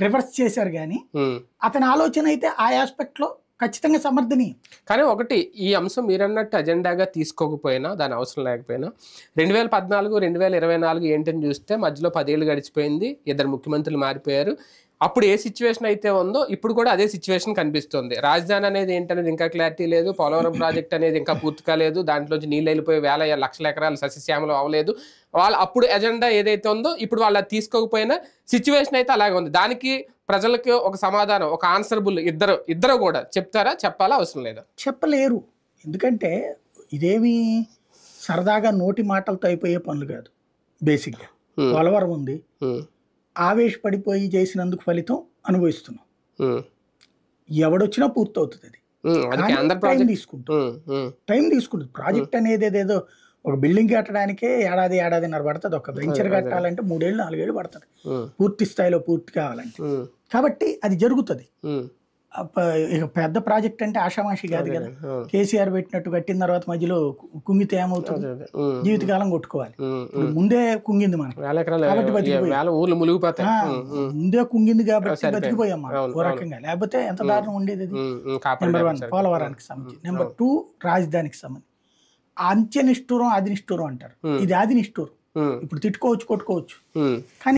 Reverse చేశారు కానీ అతని ఆలోచన అయితే ఆ ఆస్పెక్ట్ లో ఖచ్చితంగా సమర్థనీయం. కానీ ఒకటి ఈ అంశం మీరన్నట్టు అజెండాగా తీసుకోకపోయినా దాని అవసరం లేకపోయినా 2014 2024 ఏంటని చూస్తే మధ్యలో 10 ఏళ్ళు గడిచిపోయింది, 2 ముఖ్యమంత్రులు మారిపోయారు. అప్పుడు ఏ సిచ్యువేషన్ అయితే ఉందో ఇప్పుడు కూడా అదే సిచ్యువేషన్ కనిపిస్తుంది. రాజధాని అనేది ఏంటనేది ఇంకా క్లారిటీ లేదు, పోలవరం ప్రాజెక్ట్ అనేది ఇంకా పూర్తి కాలేదు, దాంట్లోంచి నీళ్ళు వెళ్ళిపోయి లక్షల ఎకరాలు సస్యశ్యామలం అవ్వలేదు. వాళ్ళు అప్పుడు ఎజెండా ఏదైతే ఉందో ఇప్పుడు వాళ్ళు అది తీసుకోకపోయినా సిచ్యువేషన్ అయితే అలాగే ఉంది. దానికి ప్రజలకి ఒక సమాధానం, ఒక ఆన్సరబుల్ ఇద్దరు కూడా చెప్తారా, చెప్పాలా, అవసరం లేదా? చెప్పలేరు. ఎందుకంటే ఇదేమి సరదాగా నోటి మాటలతో అయిపోయే పనులు కాదు. బేసిక్గా పోలవరం ఉంది, ఆవేశపడిపోయి చేసినందుకు ఫలితం అనుభవిస్తున్నాం. ఎవడొచ్చినా పూర్తవుతుంది, అది టైం తీసుకుంటుంది. ప్రాజెక్ట్ అనేది ఏదేదో ఒక బిల్డింగ్ కట్టడానికే ఏడాదిన్నర పడుతుంది, ఒక వెంచర్ కట్టాలంటే 3 ఏళ్ళు 4 ఏళ్ళు పడుతుంది పూర్తి స్థాయిలో పూర్తి కావాలంటే. కాబట్టి అది జరుగుతుంది. ఇక పెద్ద ప్రాజెక్ట్ అంటే ఆషామాషి కాదు కదా. కేసీఆర్ పెట్టినట్టు కట్టిన తర్వాత మధ్యలో కుంగితే ఏమవుతుంది, జీవితకాలం కొట్టుకోవాలి. ముందే కుంగింది మనకు కాబట్టి ముందే కుంగింది కాబట్టి బతికిపోయాం మనం ఓ రకంగా. లేకపోతే ఎంత దారుణం ఉండేది. అది నెంబర్ 1 పోలవరానికి సంబంధించి. నెంబర్ 2 రాజధానికి సంబంధించి. అంత్య నిష్ఠూరం ఆది నిష్ఠూరం అంటారు, ఇది ఆది నిష్ఠూరం. ఇప్పుడు తిట్టుకోవచ్చు కొట్టుకోవచ్చు కానీ